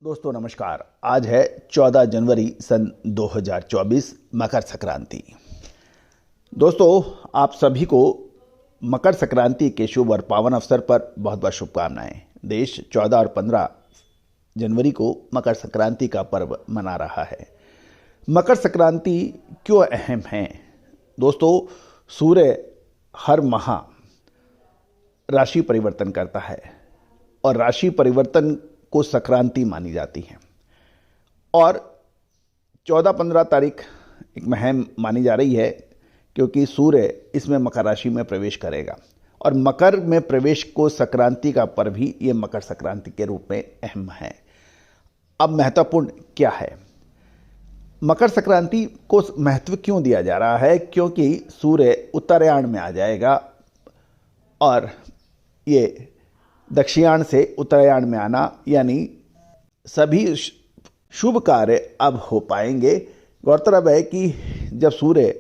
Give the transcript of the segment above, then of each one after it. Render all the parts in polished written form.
दोस्तों नमस्कार। आज है 14 जनवरी सन 2024 मकर संक्रांति। दोस्तों आप सभी को मकर संक्रांति के शुभ और पावन अवसर पर बहुत बहुत शुभकामनाएं। देश 14 और 15 जनवरी को मकर संक्रांति का पर्व मना रहा है। मकर संक्रांति क्यों अहम है? दोस्तों सूर्य हर माह राशि परिवर्तन करता है और राशि परिवर्तन को संक्रांति मानी जाती है और 14-15 तारीख एक महम मानी जा रही है क्योंकि सूर्य इसमें मकर राशि में प्रवेश करेगा और मकर में प्रवेश को संक्रांति का पर्व भी ये मकर संक्रांति के रूप में अहम है। अब महत्वपूर्ण क्या है? मकर संक्रांति को महत्व क्यों दिया जा रहा है? क्योंकि सूर्य उत्तरायण में आ जाएगा और ये दक्षिणायन से उत्तरायण में आना यानी सभी शुभ कार्य अब हो पाएंगे। गौरतलब है कि जब सूर्य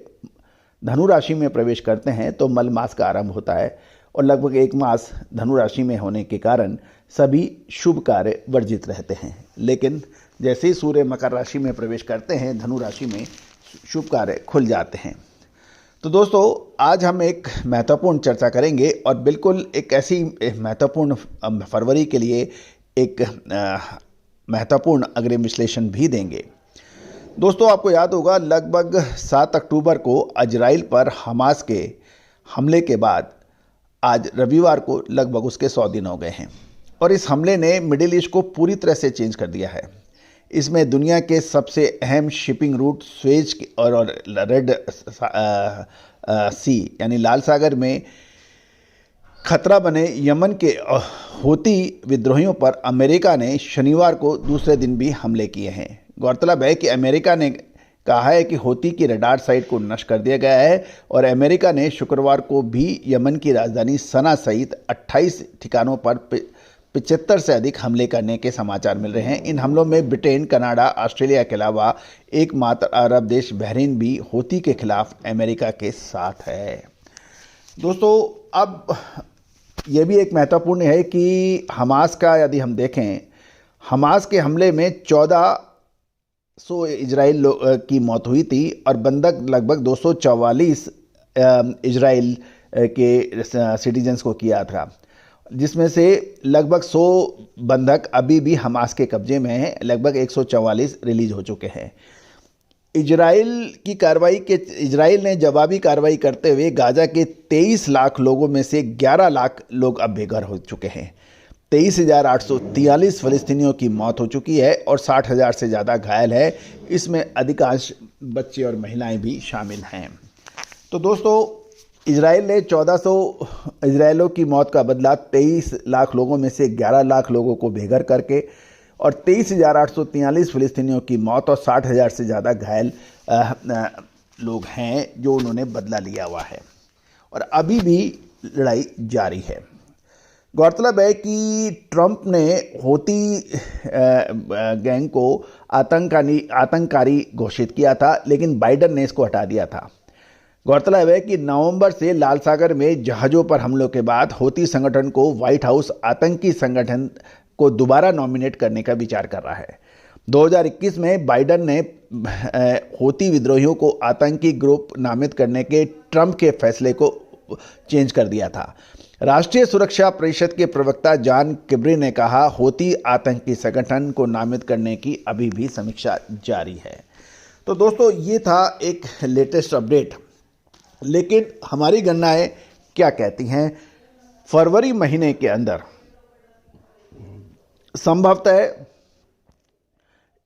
धनु राशि में प्रवेश करते हैं तो मल मास का आरंभ होता है और लगभग एक मास धनु राशि में होने के कारण सभी शुभ कार्य वर्जित रहते हैं। लेकिन जैसे ही सूर्य मकर राशि में प्रवेश करते हैं धनु राशि में शुभ कार्य खुल जाते हैं। तो दोस्तों आज हम एक महत्वपूर्ण चर्चा करेंगे और बिल्कुल एक ऐसी महत्वपूर्ण फरवरी के लिए एक महत्वपूर्ण अग्रिम विश्लेषण भी देंगे। दोस्तों आपको याद होगा लगभग 7 अक्टूबर को इजराइल पर हमास के हमले के बाद आज रविवार को लगभग उसके 100 दिन हो गए हैं और इस हमले ने मिडिल ईस्ट को पूरी तरह से चेंज कर दिया है। इसमें दुनिया के सबसे अहम शिपिंग रूट स्वेज और रेड सी यानी लाल सागर में खतरा बने यमन के हूती विद्रोहियों पर अमेरिका ने शनिवार को दूसरे दिन भी हमले किए हैं। गौरतलब है कि अमेरिका ने कहा है कि हूती की रडार साइट को नष्ट कर दिया गया है और अमेरिका ने शुक्रवार को भी यमन की राजधानी सना सहित 28 ठिकानों पर 75 से अधिक हमले करने के समाचार मिल रहे हैं। इन हमलों में ब्रिटेन, कनाडा, ऑस्ट्रेलिया के अलावा एकमात्र अरब देश बहरीन भी हूती के खिलाफ अमेरिका के साथ है। दोस्तों अब यह भी एक महत्वपूर्ण है कि हमास का यदि हम देखें, हमास के हमले में 1400 इजराइल की मौत हुई थी और बंधक लगभग 244 इजराइल के सिटीजन्स को किया था, जिसमें से लगभग 100 बंधक अभी भी हमास के कब्जे में हैं। लगभग 144 रिलीज हो चुके हैं। इजराइल ने जवाबी कार्रवाई करते हुए गाजा के 23 लाख लोगों में से 11 लाख लोग अब बेघर हो चुके हैं। 23,843 फ़लस्तीनियों की मौत हो चुकी है और 60,000 से ज़्यादा घायल है। इसमें अधिकांश बच्चे और महिलाएं भी शामिल हैं। तो दोस्तों इजराइल ने 1400 इजरायलों की मौत का बदला 23 लाख लोगों में से 11 लाख लोगों को बेघर करके और 23,843 फ़लस्तीनियों की मौत और 60,000 से ज़्यादा घायल लोग हैं जो उन्होंने बदला लिया हुआ है और अभी भी लड़ाई जारी है। गौरतलब है कि ट्रंप ने हूती गैंग को आतंककारी घोषित किया था, लेकिन बाइडन ने इसको हटा दिया था। गौरतलब है कि नवंबर से लाल सागर में जहाज़ों पर हमलों के बाद हूती संगठन को व्हाइट हाउस आतंकी संगठन को दोबारा नॉमिनेट करने का विचार कर रहा है। 2021 में बाइडन ने हूती विद्रोहियों को आतंकी ग्रुप नामित करने के ट्रंप के फैसले को चेंज कर दिया था। राष्ट्रीय सुरक्षा परिषद के प्रवक्ता जॉन किर्बी ने कहा हूती आतंकी संगठन को नामित करने की अभी भी समीक्षा जारी है। तो दोस्तों ये था एक लेटेस्ट अपडेट, लेकिन हमारी गणनाएं क्या कहती हैं? फरवरी महीने के अंदर संभवतः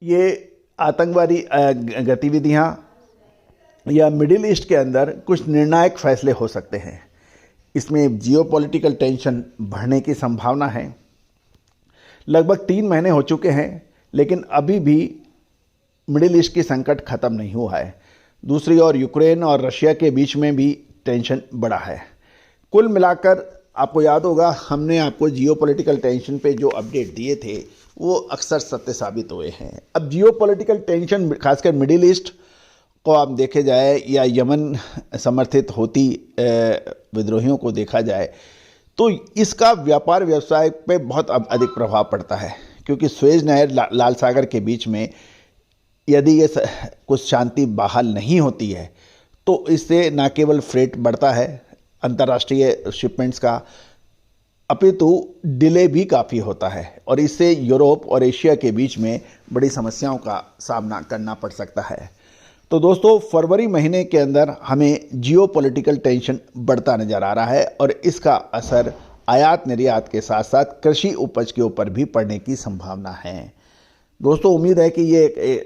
ये आतंकवादी गतिविधियां या मिडिल ईस्ट के अंदर कुछ निर्णायक फैसले हो सकते हैं। इसमें जियोपॉलिटिकल टेंशन बढ़ने की संभावना है। लगभग 3 महीने हो चुके हैं, लेकिन अभी भी मिडिल ईस्ट की संकट खत्म नहीं हुआ है। दूसरी ओर यूक्रेन और रशिया के बीच में भी टेंशन बढ़ा है। कुल मिलाकर आपको याद होगा हमने आपको जियोपॉलिटिकल टेंशन पे जो अपडेट दिए थे वो अक्सर सत्य साबित हुए हैं। अब जियोपॉलिटिकल टेंशन खासकर मिडिल ईस्ट को आप देखे जाए या यमन समर्थित हूती विद्रोहियों को देखा जाए तो इसका व्यापार व्यवसाय पे बहुत अधिक प्रभाव पड़ता है, क्योंकि सुएज नहर लाल सागर के बीच में यदि ये कुछ शांति बहाल नहीं होती है तो इससे न केवल फ्रेट बढ़ता है अंतर्राष्ट्रीय शिपमेंट्स का, अपितु डिले भी काफ़ी होता है और इससे यूरोप और एशिया के बीच में बड़ी समस्याओं का सामना करना पड़ सकता है। तो दोस्तों, फरवरी महीने के अंदर हमें जियोपॉलिटिकल टेंशन बढ़ता नज़र आ रहा है और इसका असर आयात निर्यात के साथ साथ कृषि उपज के ऊपर भी पड़ने की संभावना है। दोस्तों, उम्मीद है कि ये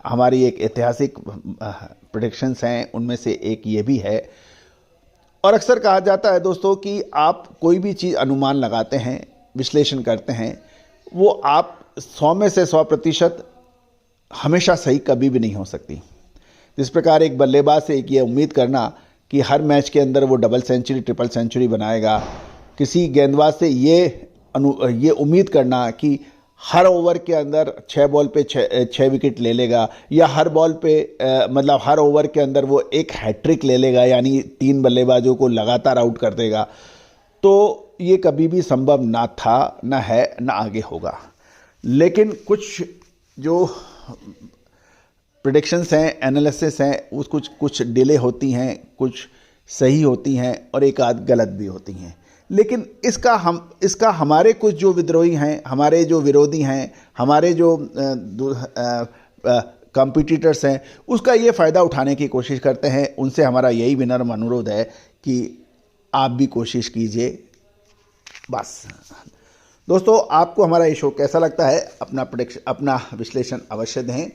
हमारी एक ऐतिहासिक प्रेडिक्शंस हैं, उनमें से एक ये भी है। और अक्सर कहा जाता है दोस्तों कि आप कोई भी चीज़ अनुमान लगाते हैं, विश्लेषण करते हैं, वो आप 100 में से 100% हमेशा सही कभी भी नहीं हो सकती। जिस प्रकार एक बल्लेबाज से एक ये उम्मीद करना कि हर मैच के अंदर वो डबल सेंचुरी ट्रिपल सेंचुरी बनाएगा, किसी गेंदबाज से ये उम्मीद करना कि हर ओवर के अंदर 6 बॉल पे 6 विकेट ले लेगा या हर बॉल पे मतलब हर ओवर के अंदर वो एक हैट्रिक ले लेगा, यानी 3 बल्लेबाजों को लगातार आउट कर देगा, तो ये कभी भी संभव ना था, ना है, ना आगे होगा। लेकिन कुछ जो प्रेडिक्शंस हैं, एनालिसिस हैं, उस कुछ डिले होती हैं, कुछ सही होती हैं और एक आध गलत भी होती हैं। लेकिन इसका हमारे कुछ जो विद्रोही हैं, हमारे जो विरोधी हैं, हमारे जो कॉम्पिटिटर्स हैं, उसका ये फ़ायदा उठाने की कोशिश करते हैं। उनसे हमारा यही विनम्र अनुरोध है कि आप भी कोशिश कीजिए। बस दोस्तों, आपको हमारा ये शो कैसा लगता है, अपना विश्लेषण अवश्य दें।